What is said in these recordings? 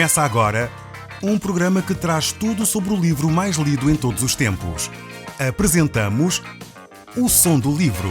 Começa agora um programa que traz tudo sobre o livro mais lido em todos os tempos. Apresentamos O Som do Livro.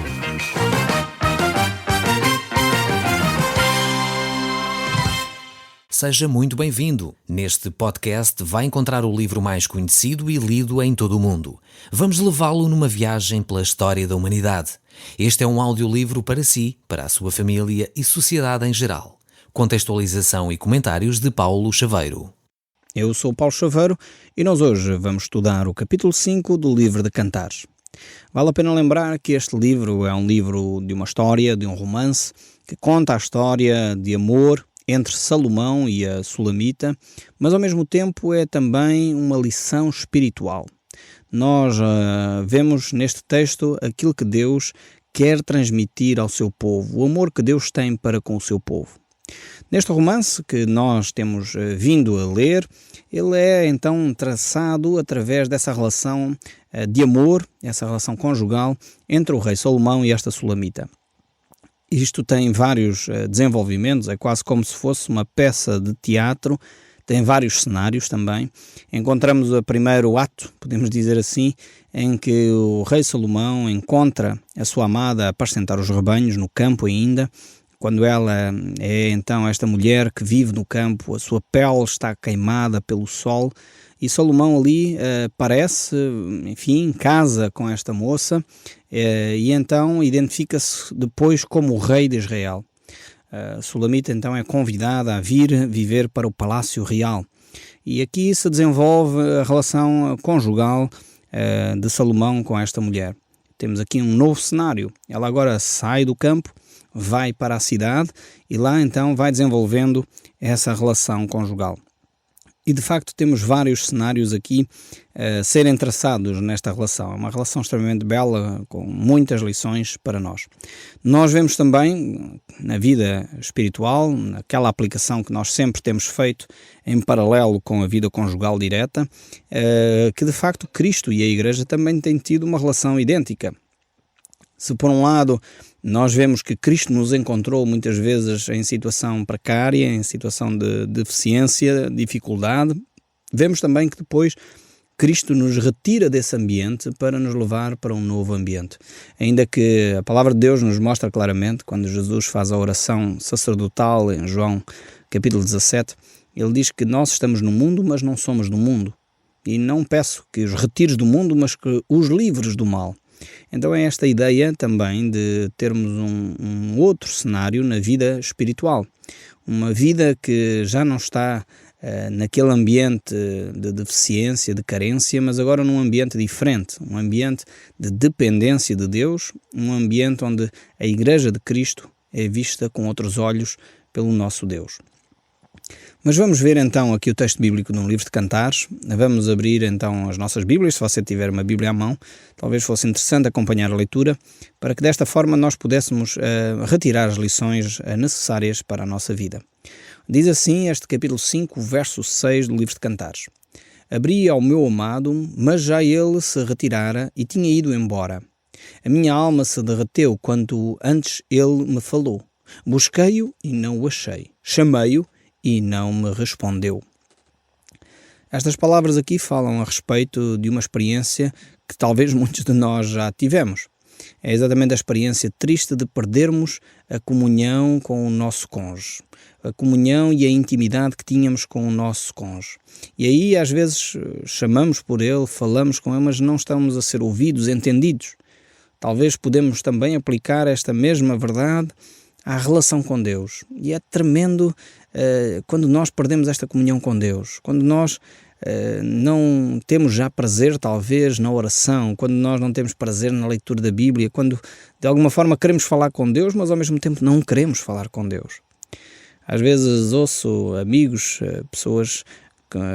Seja muito bem-vindo. Neste podcast vai encontrar o livro mais conhecido e lido em todo o mundo. Vamos levá-lo numa viagem pela história da humanidade. Este é um audiolivro para si, para a sua família e sociedade em geral. Contextualização e comentários de Paulo Chaveiro. Eu sou Paulo Chaveiro e nós hoje vamos estudar o capítulo 5 do livro de Cantares. Vale a pena lembrar que este livro é um livro de uma história, de um romance, que conta a história de amor entre Salomão e a Sulamita, mas ao mesmo tempo é também uma lição espiritual. Nós vemos neste texto aquilo que Deus quer transmitir ao seu povo, o amor que Deus tem para com o seu povo. Neste romance que nós temos vindo a ler, ele é então traçado através dessa relação de amor, essa relação conjugal entre o rei Salomão e esta Sulamita. Isto tem vários desenvolvimentos, é quase como se fosse uma peça de teatro, tem vários cenários também. Encontramos o primeiro ato, podemos dizer assim, em que o rei Salomão encontra a sua amada a apacentar os rebanhos no campo ainda. Quando ela é então esta mulher que vive no campo, a sua pele está queimada pelo sol e Salomão ali aparece, enfim, casa com esta moça e então identifica-se depois como o rei de Israel. Sulamita então é convidada a vir viver para o palácio real e aqui se desenvolve a relação conjugal de Salomão com esta mulher. Temos aqui um novo cenário, ela agora sai do campo, vai para a cidade e lá então vai desenvolvendo essa relação conjugal. E de facto temos vários cenários aqui a serem traçados nesta relação. É uma relação extremamente bela, com muitas lições para nós. Nós vemos também na vida espiritual, naquela aplicação que nós sempre temos feito em paralelo com a vida conjugal direta, que de facto Cristo e a Igreja também têm tido uma relação idêntica. Se por um lado nós vemos que Cristo nos encontrou muitas vezes em situação precária, em situação de deficiência, dificuldade, vemos também que depois Cristo nos retira desse ambiente para nos levar para um novo ambiente. Ainda que a palavra de Deus nos mostra claramente, quando Jesus faz a oração sacerdotal em João capítulo 17, ele diz que nós estamos no mundo, mas não somos do mundo. E não peço que os retires do mundo, mas que os livres do mal. Então é esta ideia também de termos um outro cenário na vida espiritual. Uma vida que já não está naquele ambiente de deficiência, de carência, mas agora num ambiente diferente. Um ambiente de dependência de Deus, um ambiente onde a Igreja de Cristo é vista com outros olhos pelo nosso Deus. Mas vamos ver então aqui o texto bíblico no livro de Cantares. Vamos abrir então as nossas Bíblias, se você tiver uma Bíblia à mão. Talvez fosse interessante acompanhar a leitura, para que desta forma nós pudéssemos retirar as lições necessárias para a nossa vida. Diz assim este capítulo 5, verso 6 do livro de Cantares. Abri ao meu amado, mas já ele se retirara e tinha ido embora. A minha alma se derreteu quando antes ele me falou. Busquei-o e não o achei. Chamei-o e não me respondeu. Estas palavras aqui falam a respeito de uma experiência que talvez muitos de nós já tivemos. É exatamente a experiência triste de perdermos a comunhão com o nosso cônjuge. A comunhão e a intimidade que tínhamos com o nosso cônjuge. E aí às vezes chamamos por ele, falamos com ele, mas não estamos a ser ouvidos, entendidos. Talvez podemos também aplicar esta mesma verdade à relação com Deus. E é tremendo quando nós perdemos esta comunhão com Deus, quando nós não temos já prazer talvez na oração, quando nós não temos prazer na leitura da Bíblia, quando de alguma forma queremos falar com Deus, mas ao mesmo tempo não queremos falar com Deus. Às vezes ouço amigos, pessoas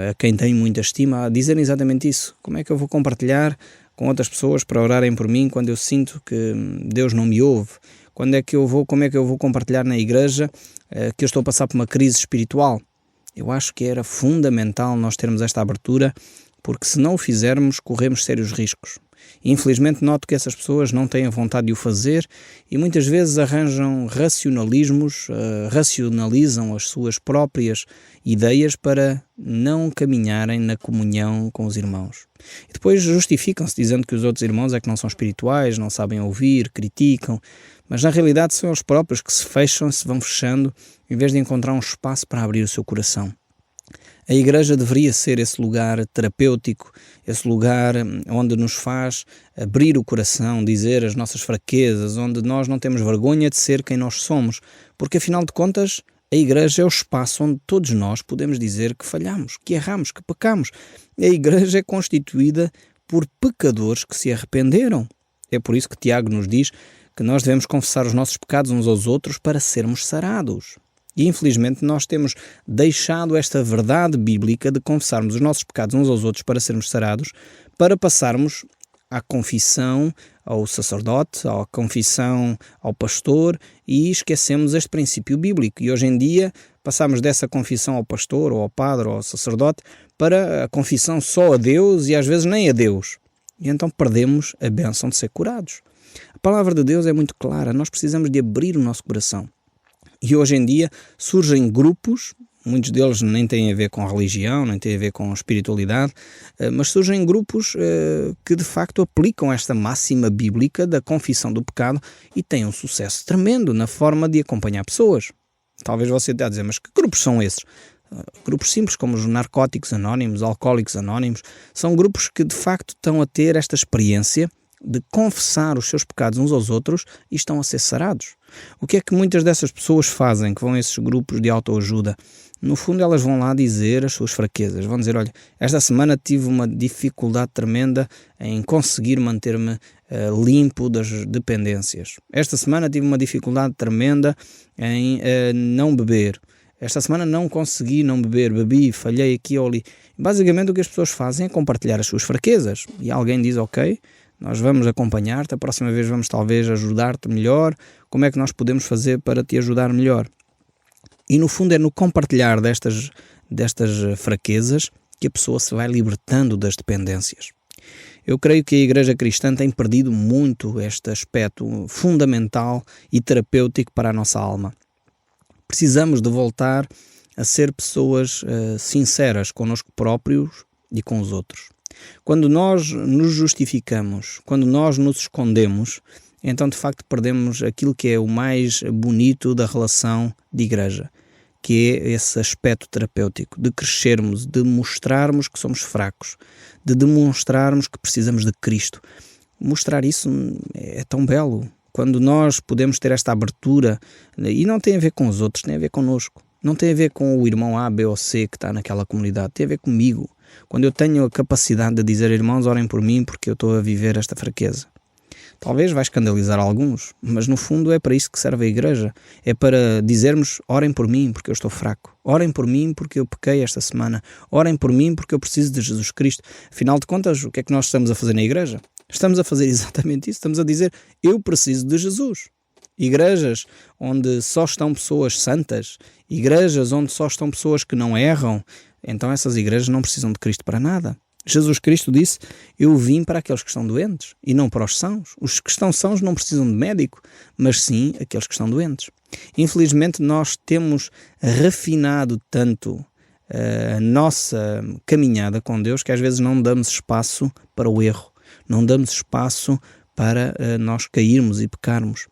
a quem tenho muita estima, a dizerem exatamente isso. Como é que eu vou compartilhar com outras pessoas para orarem por mim quando eu sinto que Deus não me ouve? Como é que eu vou compartilhar na igreja que eu estou a passar por uma crise espiritual? Eu acho que era fundamental nós termos esta abertura porque se não o fizermos, corremos sérios riscos. Infelizmente noto que essas pessoas não têm a vontade de o fazer e muitas vezes arranjam racionalismos, racionalizam as suas próprias ideias para não caminharem na comunhão com os irmãos. E depois justificam-se dizendo que os outros irmãos é que não são espirituais, não sabem ouvir, criticam, mas na realidade são eles próprios que se fecham, se vão fechando, em vez de encontrar um espaço para abrir o seu coração. A igreja deveria ser esse lugar terapêutico, esse lugar onde nos faz abrir o coração, dizer as nossas fraquezas, onde nós não temos vergonha de ser quem nós somos, porque afinal de contas a igreja é o espaço onde todos nós podemos dizer que falhamos, que erramos, que pecamos. A igreja é constituída por pecadores que se arrependeram. É por isso que Tiago nos diz que nós devemos confessar os nossos pecados uns aos outros para sermos sarados. E infelizmente nós temos deixado esta verdade bíblica de confessarmos os nossos pecados uns aos outros para sermos sarados, para passarmos à confissão ao sacerdote, à confissão ao pastor e esquecemos este princípio bíblico. E hoje em dia passamos dessa confissão ao pastor, ou ao padre, ou ao sacerdote, para a confissão só a Deus e às vezes nem a Deus. E então perdemos a bênção de ser curados. A palavra de Deus é muito clara, nós precisamos de abrir o nosso coração. E hoje em dia surgem grupos, muitos deles nem têm a ver com religião, nem têm a ver com espiritualidade, mas surgem grupos que de facto aplicam esta máxima bíblica da confissão do pecado e têm um sucesso tremendo na forma de acompanhar pessoas. Talvez você esteja a dizer, mas que grupos são esses? Grupos simples como os narcóticos anónimos, alcoólicos anónimos, são grupos que de facto estão a ter esta experiência de confessar os seus pecados uns aos outros e estão a ser sarados. O que é que muitas dessas pessoas fazem que vão a esses grupos de autoajuda? No fundo elas vão lá dizer as suas fraquezas, vão dizer, olha, esta semana tive uma dificuldade tremenda em conseguir manter-me limpo das dependências. Esta semana tive uma dificuldade tremenda em não beber. Esta semana não consegui não beber, bebi, falhei aqui ou ali. Basicamente o que as pessoas fazem é compartilhar as suas fraquezas e alguém diz, ok, nós vamos acompanhar-te, a próxima vez vamos talvez ajudar-te melhor, como é que nós podemos fazer para te ajudar melhor? E no fundo é no compartilhar destas fraquezas que a pessoa se vai libertando das dependências. Eu creio que a Igreja Cristã tem perdido muito este aspecto fundamental e terapêutico para a nossa alma. Precisamos de voltar a ser pessoas sinceras connosco próprios e com os outros. Quando nós nos justificamos, quando nós nos escondemos, então de facto perdemos aquilo que é o mais bonito da relação de igreja, que é esse aspecto terapêutico, de crescermos, de mostrarmos que somos fracos, de demonstrarmos que precisamos de Cristo. Mostrar isso é tão belo. Quando nós podemos ter esta abertura, e não tem a ver com os outros, tem a ver connosco. Não tem a ver com o irmão A, B ou C que está naquela comunidade, tem a ver comigo. Quando eu tenho a capacidade de dizer, irmãos, orem por mim porque eu estou a viver esta fraqueza. Talvez vai escandalizar alguns, mas no fundo é para isso que serve a igreja. É para dizermos, orem por mim porque eu estou fraco. Orem por mim porque eu pequei esta semana. Orem por mim porque eu preciso de Jesus Cristo. Afinal de contas, o que é que nós estamos a fazer na igreja? Estamos a fazer exatamente isso. Estamos a dizer, eu preciso de Jesus. Igrejas onde só estão pessoas santas, igrejas onde só estão pessoas que não erram, então essas igrejas não precisam de Cristo para nada. Jesus Cristo disse, eu vim para aqueles que estão doentes e não para os sãos. Os que estão sãos não precisam de médico, mas sim aqueles que estão doentes. Infelizmente nós temos refinado tanto a nossa caminhada com Deus que às vezes não damos espaço para o erro, não damos espaço para nós cairmos e pecarmos.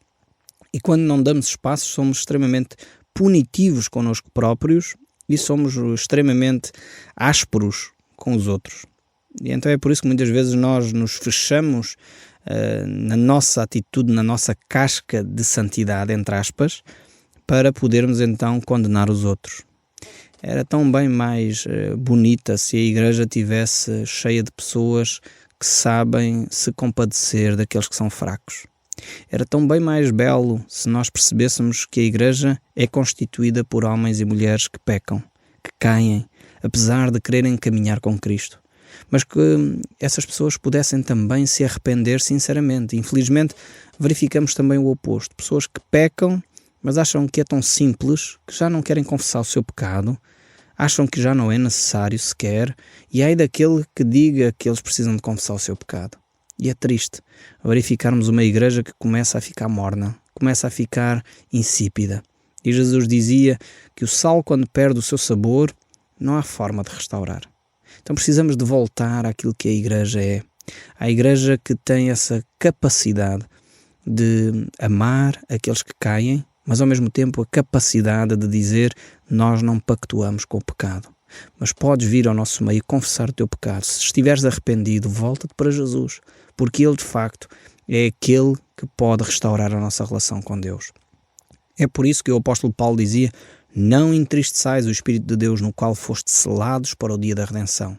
E quando não damos espaço somos extremamente punitivos connosco próprios e somos extremamente ásperos com os outros. E então é por isso que muitas vezes nós nos fechamos na nossa atitude, na nossa casca de santidade, entre aspas, para podermos então condenar os outros. Era tão bem mais bonita se a igreja tivesse cheia de pessoas que sabem se compadecer daqueles que são fracos. Era tão bem mais belo se nós percebêssemos que a igreja é constituída por homens e mulheres que pecam, que caem, apesar de quererem caminhar com Cristo. Mas que essas pessoas pudessem também se arrepender sinceramente. Infelizmente, verificamos também o oposto. Pessoas que pecam, mas acham que é tão simples, que já não querem confessar o seu pecado, Acham que já não é necessário sequer, e ai daquele que diga que eles precisam de confessar o seu pecado. E é triste verificarmos uma igreja que começa a ficar morna, começa a ficar insípida. E Jesus dizia que o sal, quando perde o seu sabor, não há forma de restaurar. Então precisamos de voltar àquilo que a igreja é. A igreja que tem essa capacidade de amar aqueles que caem, mas ao mesmo tempo a capacidade de dizer: nós não pactuamos com o pecado. Mas podes vir ao nosso meio e confessar o teu pecado. Se estiveres arrependido, volta-te para Jesus, porque Ele de facto é aquele que pode restaurar a nossa relação com Deus. É por isso que o apóstolo Paulo dizia: não entristeçais o Espírito de Deus, no qual foste selados para o dia da redenção.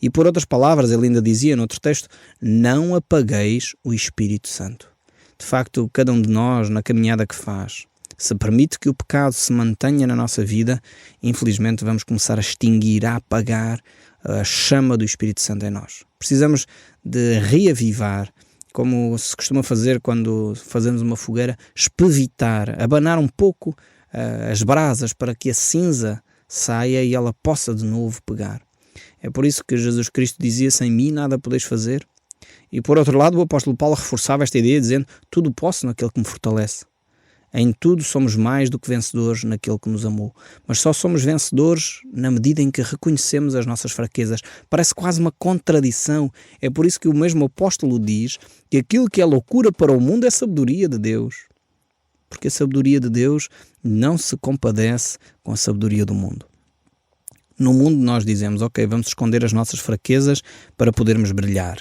E por outras palavras, ele ainda dizia noutro texto: não apagueis o Espírito Santo. De facto, cada um de nós, na caminhada que faz, se permite que o pecado se mantenha na nossa vida, infelizmente vamos começar a extinguir, a apagar a chama do Espírito Santo em nós. Precisamos de reavivar, como se costuma fazer quando fazemos uma fogueira, espevitar, abanar um pouco as brasas para que a cinza saia e ela possa de novo pegar. É por isso que Jesus Cristo dizia: sem mim nada podeis fazer. E por outro lado, o apóstolo Paulo reforçava esta ideia dizendo: tudo posso naquele que me fortalece. Em tudo somos mais do que vencedores naquele que nos amou. Mas só somos vencedores na medida em que reconhecemos as nossas fraquezas. Parece quase uma contradição. É por isso que o mesmo apóstolo diz que aquilo que é loucura para o mundo é sabedoria de Deus. Porque a sabedoria de Deus não se compadece com a sabedoria do mundo. No mundo nós dizemos: ok, vamos esconder as nossas fraquezas para podermos brilhar.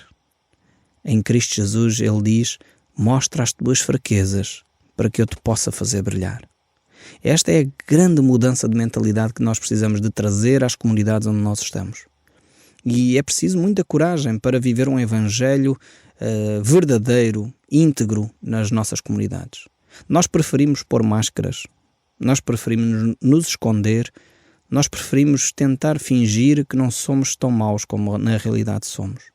Em Cristo Jesus Ele diz: mostra as tuas fraquezas para que eu te possa fazer brilhar. Esta é a grande mudança de mentalidade que nós precisamos de trazer às comunidades onde nós estamos. E é preciso muita coragem para viver um evangelho verdadeiro, íntegro nas nossas comunidades. Nós preferimos pôr máscaras, nós preferimos nos esconder, nós preferimos tentar fingir que não somos tão maus como na realidade somos.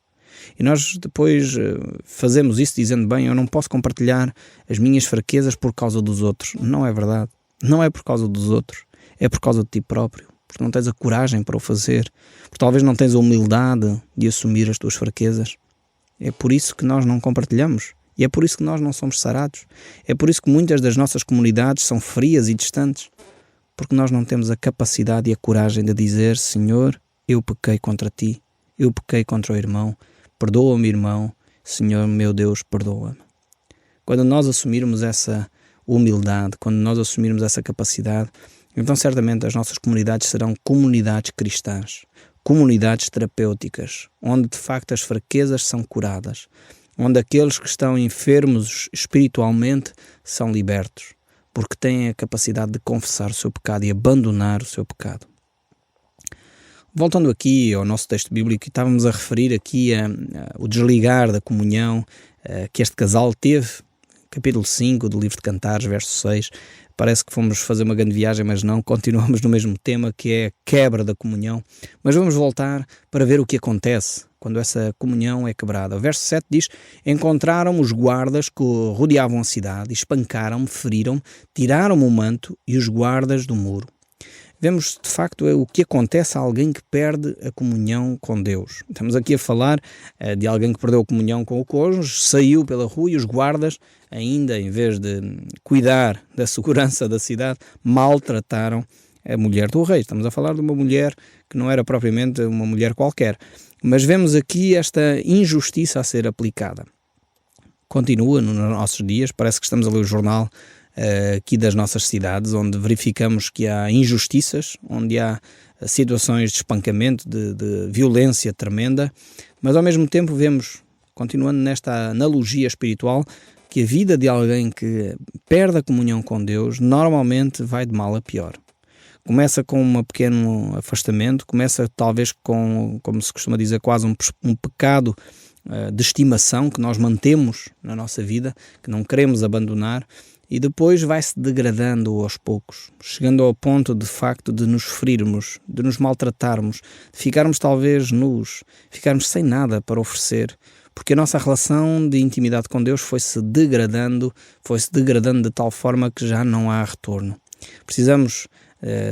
E nós depois fazemos isso dizendo: bem, eu não posso compartilhar as minhas fraquezas por causa dos outros. Não é verdade. Não é por causa dos outros. É por causa de ti próprio. Porque não tens a coragem para o fazer. Porque talvez não tens a humildade de assumir as tuas fraquezas. É por isso que nós não compartilhamos. E é por isso que nós não somos sarados. É por isso que muitas das nossas comunidades são frias e distantes. Porque nós não temos a capacidade e a coragem de dizer: Senhor, eu pequei contra ti. Eu pequei contra o irmão. Perdoa-me, irmão. Senhor, meu Deus, perdoa-me. Quando nós assumirmos essa humildade, quando nós assumirmos essa capacidade, então certamente as nossas comunidades serão comunidades cristãs, comunidades terapêuticas, onde de facto as fraquezas são curadas, onde aqueles que estão enfermos espiritualmente são libertos, porque têm a capacidade de confessar o seu pecado e abandonar o seu pecado. Voltando aqui ao nosso texto bíblico, estávamos a referir aqui o desligar da comunhão que este casal teve, capítulo 5 do livro de Cantares, verso 6. Parece que fomos fazer uma grande viagem, mas não, continuamos no mesmo tema, que é a quebra da comunhão. Mas vamos voltar para ver o que acontece quando essa comunhão é quebrada. O verso 7 diz: encontraram os guardas que rodeavam a cidade, espancaram-me, feriram-me, tiraram-me o manto e os guardas do muro. Vemos, de facto, o que acontece a alguém que perde a comunhão com Deus. Estamos aqui a falar de alguém que perdeu a comunhão com o cônjuge, saiu pela rua e os guardas, ainda em vez de cuidar da segurança da cidade, maltrataram a mulher do rei. Estamos a falar de uma mulher que não era propriamente uma mulher qualquer. Mas vemos aqui esta injustiça a ser aplicada. Continua nos nossos dias, parece que estamos a ler o jornal aqui das nossas cidades, onde verificamos que há injustiças, onde há situações de espancamento, de violência tremenda, mas ao mesmo tempo vemos, continuando nesta analogia espiritual, que a vida de alguém que perde a comunhão com Deus normalmente vai de mal a pior. Começa com um pequeno afastamento, começa talvez com, como se costuma dizer, quase um pecado de estimação que nós mantemos na nossa vida, que não queremos abandonar, e depois vai-se degradando aos poucos, chegando ao ponto de facto de nos ferirmos, de nos maltratarmos, de ficarmos talvez nus, ficarmos sem nada para oferecer, porque a nossa relação de intimidade com Deus foi-se degradando de tal forma que já não há retorno. Precisamos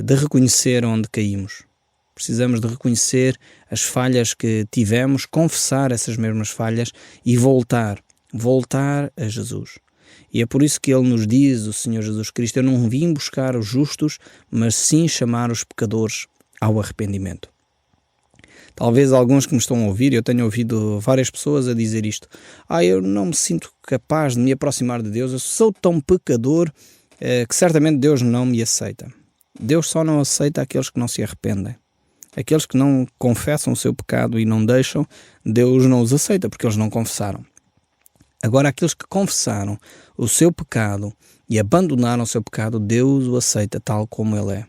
de reconhecer onde caímos. Precisamos de reconhecer as falhas que tivemos, confessar essas mesmas falhas e voltar a Jesus. E é por isso que Ele nos diz, o Senhor Jesus Cristo: eu não vim buscar os justos, mas sim chamar os pecadores ao arrependimento. Talvez alguns que me estão a ouvir, eu tenho ouvido várias pessoas a dizer isto: eu não me sinto capaz de me aproximar de Deus, eu sou tão pecador que certamente Deus não me aceita. Deus só não aceita aqueles que não se arrependem. Aqueles que não confessam o seu pecado e não deixam, Deus não os aceita porque eles não confessaram. Agora, aqueles que confessaram o seu pecado e abandonaram o seu pecado, Deus o aceita tal como ele é.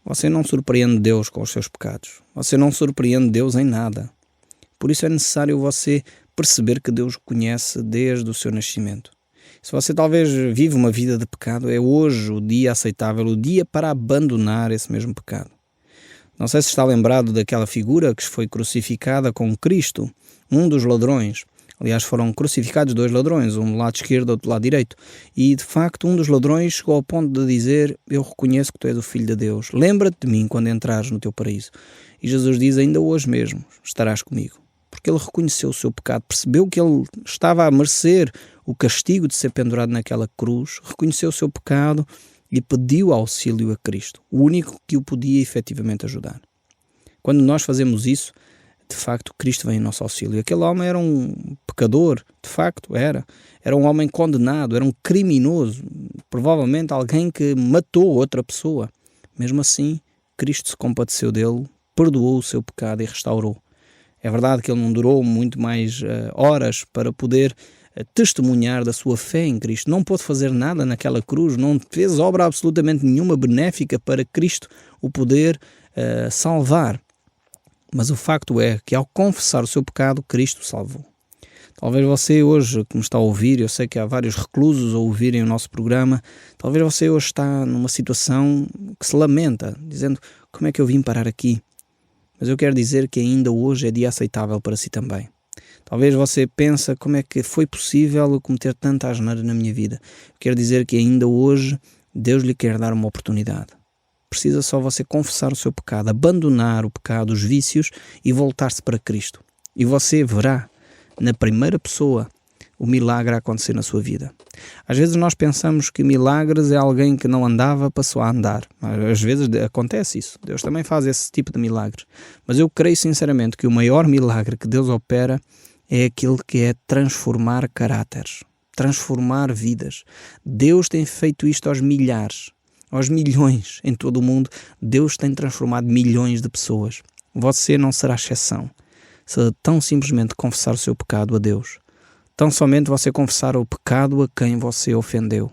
Você não surpreende Deus com os seus pecados. Você não surpreende Deus em nada. Por isso é necessário você perceber que Deus o conhece desde o seu nascimento. Se você talvez vive uma vida de pecado, é hoje o dia aceitável, o dia para abandonar esse mesmo pecado. Não sei se está lembrado daquela figura que foi crucificada com Cristo, um dos ladrões. Aliás, foram crucificados 2 ladrões, um do lado esquerdo e outro do lado direito. E, de facto, um dos ladrões chegou ao ponto de dizer: eu reconheço que tu és o Filho de Deus. Lembra-te de mim quando entrares no teu paraíso. E Jesus diz: ainda hoje mesmo estarás comigo. Porque ele reconheceu o seu pecado, percebeu que ele estava a merecer o castigo de ser pendurado naquela cruz, reconheceu o seu pecado e pediu auxílio a Cristo, o único que o podia efetivamente ajudar. Quando nós fazemos isso, de facto, Cristo vem em nosso auxílio. Aquele homem era um pecador, de facto, era um homem condenado, era um criminoso, provavelmente alguém que matou outra pessoa. Mesmo assim, Cristo se compadeceu dele, perdoou o seu pecado e restaurou. É verdade que ele não durou muito mais horas para poder testemunhar da sua fé em Cristo. Não pôde fazer nada naquela cruz, não fez obra absolutamente nenhuma benéfica para Cristo o poder salvar. Mas o facto é que ao confessar o seu pecado, Cristo o salvou. Talvez você hoje, que me está a ouvir, eu sei que há vários reclusos a ouvirem o nosso programa, talvez você hoje está numa situação que se lamenta, dizendo: como é que eu vim parar aqui? Mas eu quero dizer que ainda hoje é dia aceitável para si também. Talvez você pense: como é que foi possível eu cometer tanta asneira na minha vida? Eu quero dizer que ainda hoje Deus lhe quer dar uma oportunidade. Precisa só você confessar o seu pecado, abandonar o pecado, os vícios e voltar-se para Cristo. E você verá, na primeira pessoa, o milagre a acontecer na sua vida. Às vezes nós pensamos que milagres é alguém que não andava, passou a andar. Às vezes acontece isso. Deus também faz esse tipo de milagres. Mas eu creio sinceramente que o maior milagre que Deus opera é aquele que é transformar caráteres, transformar vidas. Deus tem feito isto aos milhares, aos milhões em todo o mundo. Deus tem transformado milhões de pessoas. Você não será exceção. Se tão simplesmente confessar o seu pecado a Deus, tão somente você confessar o pecado a quem você ofendeu,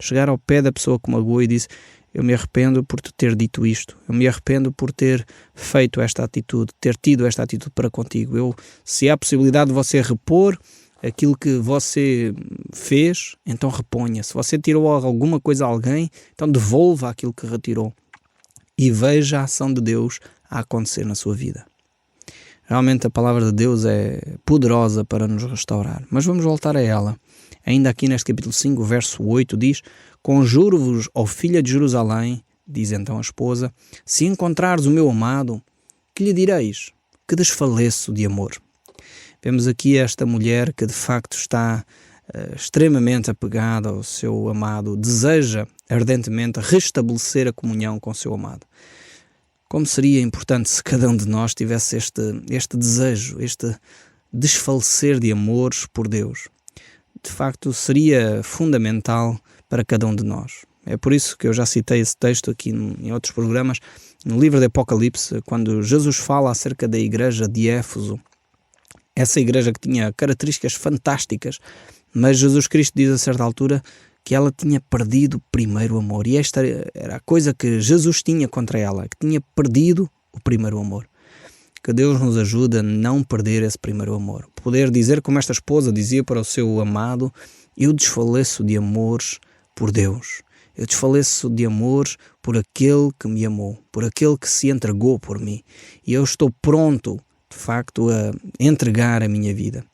chegar ao pé da pessoa que magoou e disse: eu me arrependo por te ter dito isto, eu me arrependo por ter feito esta atitude, ter tido esta atitude para contigo. Se há possibilidade de você repor aquilo que você fez, então reponha. Se você tirou alguma coisa a alguém, então devolva aquilo que retirou. E veja a ação de Deus a acontecer na sua vida. Realmente a palavra de Deus é poderosa para nos restaurar. Mas vamos voltar a ela. Ainda aqui neste capítulo 5, verso 8, diz: conjuro-vos, ó filha de Jerusalém, diz então a esposa, se encontrares o meu amado, que lhe direis? Que desfaleço de amor. Vemos aqui esta mulher que de facto está extremamente apegada ao seu amado, deseja ardentemente restabelecer a comunhão com o seu amado. Como seria importante se cada um de nós tivesse este desejo, este desfalecer de amores por Deus. De facto, seria fundamental para cada um de nós. É por isso que eu já citei esse texto aqui em outros programas, no livro de Apocalipse, quando Jesus fala acerca da igreja de Éfeso. Essa igreja que tinha características fantásticas, mas Jesus Cristo diz a certa altura que ela tinha perdido o primeiro amor. E esta era a coisa que Jesus tinha contra ela, que tinha perdido o primeiro amor. Que Deus nos ajude a não perder esse primeiro amor. Poder dizer como esta esposa dizia para o seu amado: eu desfaleço de amores por Deus. Eu desfaleço de amores por aquele que me amou, por aquele que se entregou por mim. E eu estou pronto, de facto, a entregar a minha vida.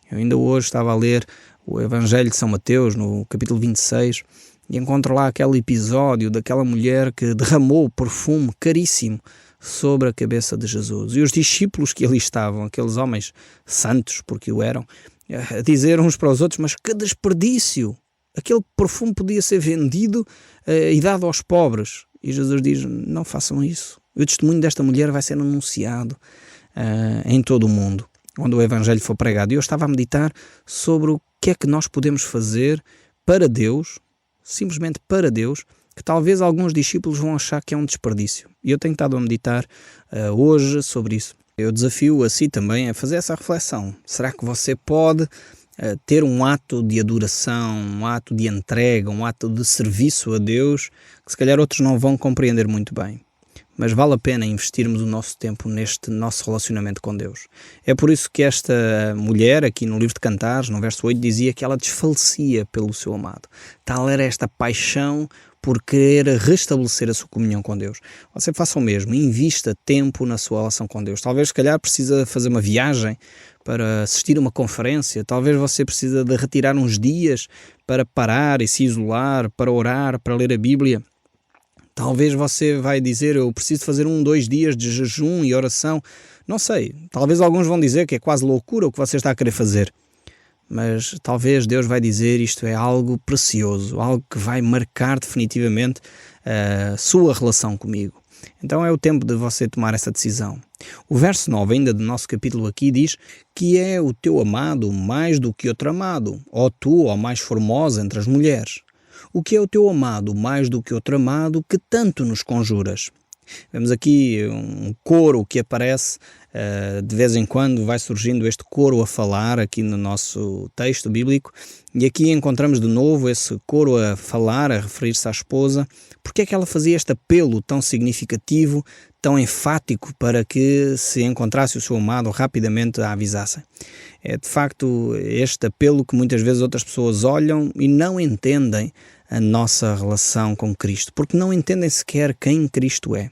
Eu ainda hoje estava a ler o Evangelho de São Mateus, no capítulo 26, e encontro lá aquele episódio daquela mulher que derramou perfume caríssimo sobre a cabeça de Jesus. E os discípulos que ali estavam, aqueles homens santos, porque o eram, a dizer uns para os outros: mas que desperdício! Aquele perfume podia ser vendido e dado aos pobres. E Jesus diz: não façam isso. O testemunho desta mulher vai ser anunciado em todo o mundo, onde o Evangelho for pregado. E eu estava a meditar sobre o que é que nós podemos fazer para Deus, simplesmente para Deus, que talvez alguns discípulos vão achar que é um desperdício. E eu tenho estado a meditar hoje sobre isso. Eu desafio a si também a fazer essa reflexão. Será que você pode ter um ato de adoração, um ato de entrega, um ato de serviço a Deus, que se calhar outros não vão compreender muito bem? Mas vale a pena investirmos o nosso tempo neste nosso relacionamento com Deus. É por isso que esta mulher, aqui no livro de Cantares, no verso 8, dizia que ela desfalecia pelo seu amado. Tal era esta paixão por querer restabelecer a sua comunhão com Deus. Você faça o mesmo, invista tempo na sua relação com Deus. Talvez, se calhar, precisa fazer uma viagem para assistir a uma conferência. Talvez você precisa de retirar uns dias para parar e se isolar, para orar, para ler a Bíblia. Talvez você vai dizer: eu preciso fazer 2 dias de jejum e oração. Não sei, talvez alguns vão dizer que é quase loucura o que você está a querer fazer. Mas talvez Deus vai dizer: isto é algo precioso, algo que vai marcar definitivamente a sua relação comigo. Então é o tempo de você tomar essa decisão. O verso 9 ainda do nosso capítulo aqui diz: que é o teu amado mais do que outro amado, ó tu, ó mais formosa entre as mulheres. O que é o teu amado mais do que outro amado, que tanto nos conjuras? Vemos aqui um coro que aparece, de vez em quando vai surgindo este coro a falar aqui no nosso texto bíblico, e aqui encontramos de novo esse coro a falar, a referir-se à esposa. Porque é que ela fazia este apelo tão significativo, tão enfático, para que se encontrasse o seu amado rapidamente a avisassem? É de facto este apelo que muitas vezes outras pessoas olham e não entendem a nossa relação com Cristo, porque não entendem sequer quem Cristo é.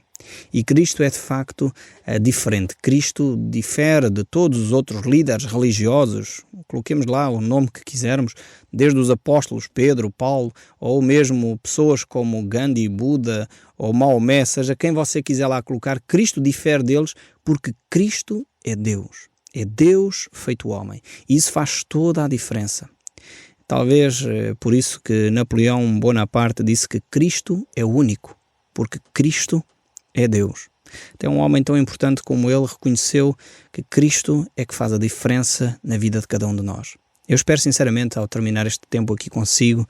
E Cristo é de facto diferente. Cristo difere de todos os outros líderes religiosos, coloquemos lá o nome que quisermos, desde os apóstolos Pedro, Paulo, ou mesmo pessoas como Gandhi, Buda ou Maomé, seja quem você quiser lá colocar. Cristo difere deles porque Cristo é Deus. É Deus feito homem. E isso faz toda a diferença. Talvez por isso que Napoleão Bonaparte disse que Cristo é o único, porque Cristo é Deus. Até um homem tão importante como ele reconheceu que Cristo é que faz a diferença na vida de cada um de nós. Eu espero sinceramente, ao terminar este tempo aqui consigo,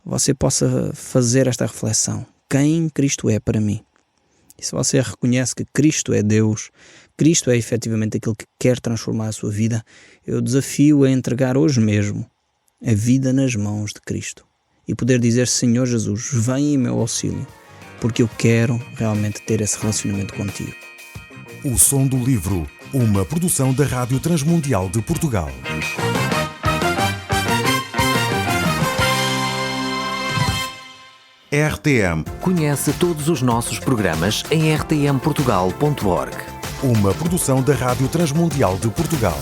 você possa fazer esta reflexão. Quem Cristo é para mim? E se você reconhece que Cristo é Deus, Cristo é efetivamente aquele que quer transformar a sua vida, eu desafio a entregar hoje mesmo a vida nas mãos de Cristo e poder dizer: Senhor Jesus, vem em meu auxílio, porque eu quero realmente ter esse relacionamento contigo. O Som do Livro, uma produção da Rádio Transmundial de Portugal. RTM. Conhece todos os nossos programas em rtmportugal.org. Uma produção da Rádio Transmundial de Portugal.